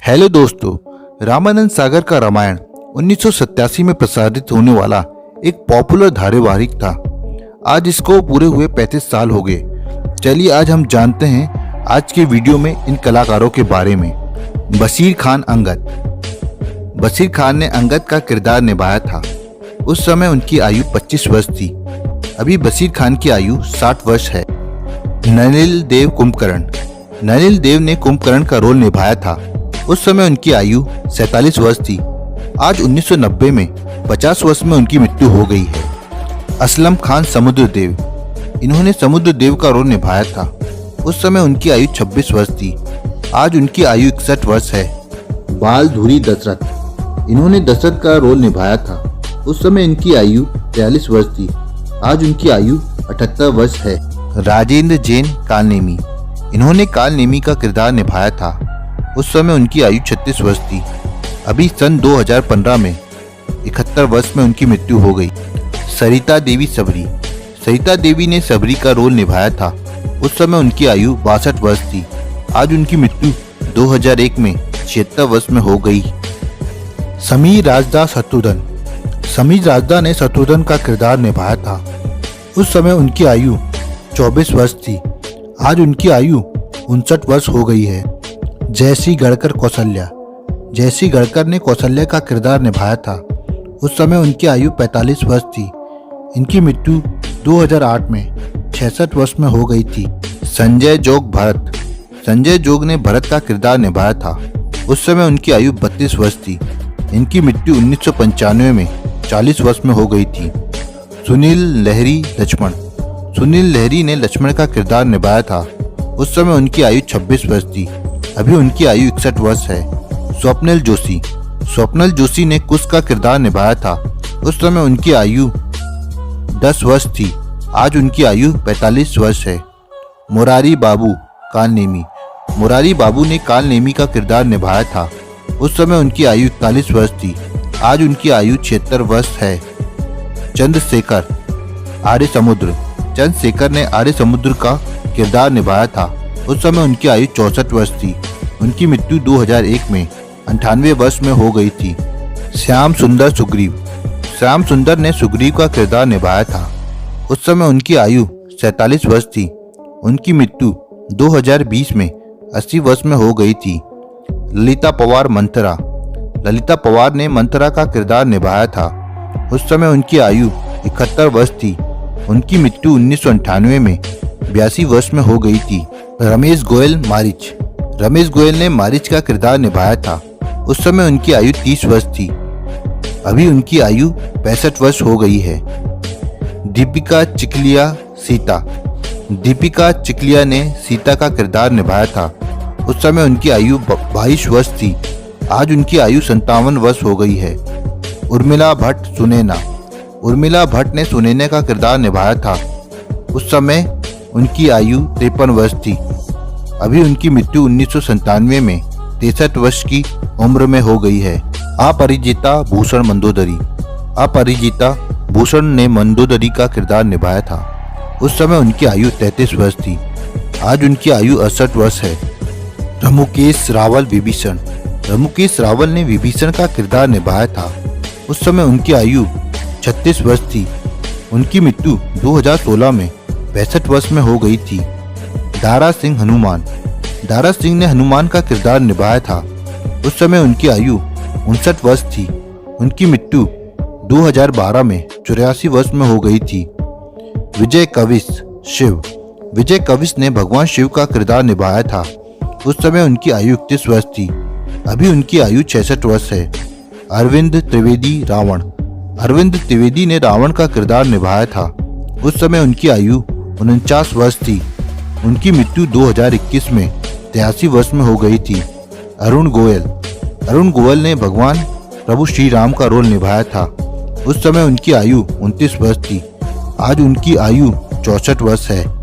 Hello दोस्तों, रामानंद सागर का रामायण 1987 में प्रसारित होने वाला एक पॉपुलर धारावाहिक था। आज इसको पूरे हुए 35 साल हो गए। चलिए आज हम जानते हैं आज के वीडियो में इन कलाकारों के बारे में। बशीर खान अंगद। बशीर खान ने अंगद का किरदार निभाया था। उस समय उनकी आयु 25 वर्ष थी। अभी बशीर खान की आयु 60 वर्ष है। नलिनी देव कुंभकर्ण। नलिनी देव ने कुंभकर्ण का रोल निभाया था। उस समय उनकी आयु 47 वर्ष थी। आज 1990 में 50 वर्ष में उनकी मृत्यु हो गई है। असलम खान समुद्रदेव। इन्होंने समुद्रदेव का रोल निभाया था। उस समय उनकी आयु 26 वर्ष थी। आज उनकी आयु 61 वर्ष है। बाल धुरी दशरथ। इन्होंने दशरथ का रोल निभाया था। उस समय इनकी आयु 43 वर्ष थी। आज उनकी आयु 78 वर्ष है। राजेंद्र जैन कालनेमी। इन्होंने कालनेमी का किरदार निभाया था। उस समय उनकी आयु 36 वर्ष थी। अभी सन 2015 में 71 वर्ष में उनकी मृत्यु हो गई। सरिता देवी सबरी। सरिता देवी ने सबरी का रोल निभाया था। उस समय उनकी आयु 62 वर्ष थी। आज उनकी मृत्यु 2001 में 76 वर्ष में हो गई। समीर राजदा शत्रुघ्न। समीर राजदा ने शत्रुघ्न का किरदार निभाया था। उस समय उनकी आयु 24 वर्ष थी। आज उनकी आयु 59 वर्ष हो गई है। जयश्री गढ़कर कौशल्या। जयश्री गढ़कर ने कौशल्या का किरदार निभाया था। उस समय उनकी आयु 45 वर्ष थी। इनकी मृत्यु 2008 में 66 वर्ष में हो गई थी। संजय जोग भरत। संजय जोग ने भरत का किरदार निभाया था। उस समय उनकी आयु 32 वर्ष थी। इनकी मृत्यु 1995 में 40 वर्ष में हो गई थी। सुनील लहरी लक्ष्मण। सुनील लहरी ने लक्ष्मण का किरदार निभाया था। उस समय उनकी आयु 26 वर्ष थी। अभी उनकी आयु 61 वर्ष है। स्वप्निल जोशी। स्वप्निल जोशी ने कुश का किरदार निभाया था। उस समय उनकी आयु 10 वर्ष थी। आज उनकी आयु 45 वर्ष है। मुरारी बाबू कालनेमी। मुरारी बाबू ने कालनेमी का किरदार निभाया था। उस समय उनकी आयु 41 वर्ष थी। आज उनकी आयु 76 वर्ष है। चंद्रशेखर आर्य समुद्र। चंद्रशेखर ने आर्य समुद्र का किरदार निभाया था। उस समय उनकी आयु 64 वर्ष थी। उनकी मृत्यु 2001 में 98 वर्ष में हो गई थी। श्याम सुंदर सुग्रीव। श्याम सुंदर ने सुग्रीव का किरदार निभाया था। उस समय उनकी आयु 47 वर्ष थी। उनकी मृत्यु 2020 में 80 वर्ष में हो गई थी। ललिता पवार मंथरा। ललिता पवार ने मंथरा का किरदार निभाया था। उस समय उनकी आयु 71 वर्ष थी। उनकी मृत्यु 1998 में 82 वर्ष में हो गई थी। रमेश गोयल मारिच। रमेश गोयल ने मारिच का किरदार निभाया था। उस समय उनकी आयु 30 वर्ष थी। अभी उनकी आयु 65 वर्ष हो गई है। दीपिका चिखलिया सीता। दीपिका चिखलिया ने सीता का किरदार निभाया था। उस समय उनकी आयु 22 वर्ष थी। आज उनकी आयु 57 वर्ष हो गई है। उर्मिला भट्ट सुनैना। उर्मिला भट्ट ने सुनैना का किरदार निभाया था। उस समय उनकी आयु 53 वर्ष थी। अभी उनकी मृत्यु 1997 में 63 वर्ष की उम्र में हो गई है। अपराजिता भूषण मंदोदरी। अपराजिता भूषण ने मंदोदरी का किरदार निभाया था। उस समय उनकी आयु 33 वर्ष थी। आज उनकी आयु 68 वर्ष है। रमुकेश रावल विभीषण। रमुकेश रावल ने विभीषण का किरदार निभाया था। उस समय उनकी आयु 36 वर्ष थी। उनकी मृत्यु 2016 में 65 वर्ष में हो गई थी। दारा सिंह हनुमान। दारा सिंह ने हनुमान का किरदार निभाया था। उस समय उनकी आयु 59 वर्ष थी। उनकी मृत्यु 2012 में 84 वर्ष में हो गई थी। विजय कविश शिव। विजय कविश ने भगवान शिव का किरदार निभाया था। उस समय उनकी आयु 31 वर्ष थी। अभी उनकी आयु 66 वर्ष है। अरविंद त्रिवेदी रावण। अरविंद त्रिवेदी ने रावण का किरदार निभाया था। उस समय उनकी आयु 49 वर्ष थी। उनकी मृत्यु 2021 में 83 वर्ष में हो गई थी। अरुण गोयल। अरुण गोयल ने भगवान प्रभु श्री राम का रोल निभाया था। उस समय उनकी आयु 29 वर्ष थी। आज उनकी आयु 64 वर्ष है।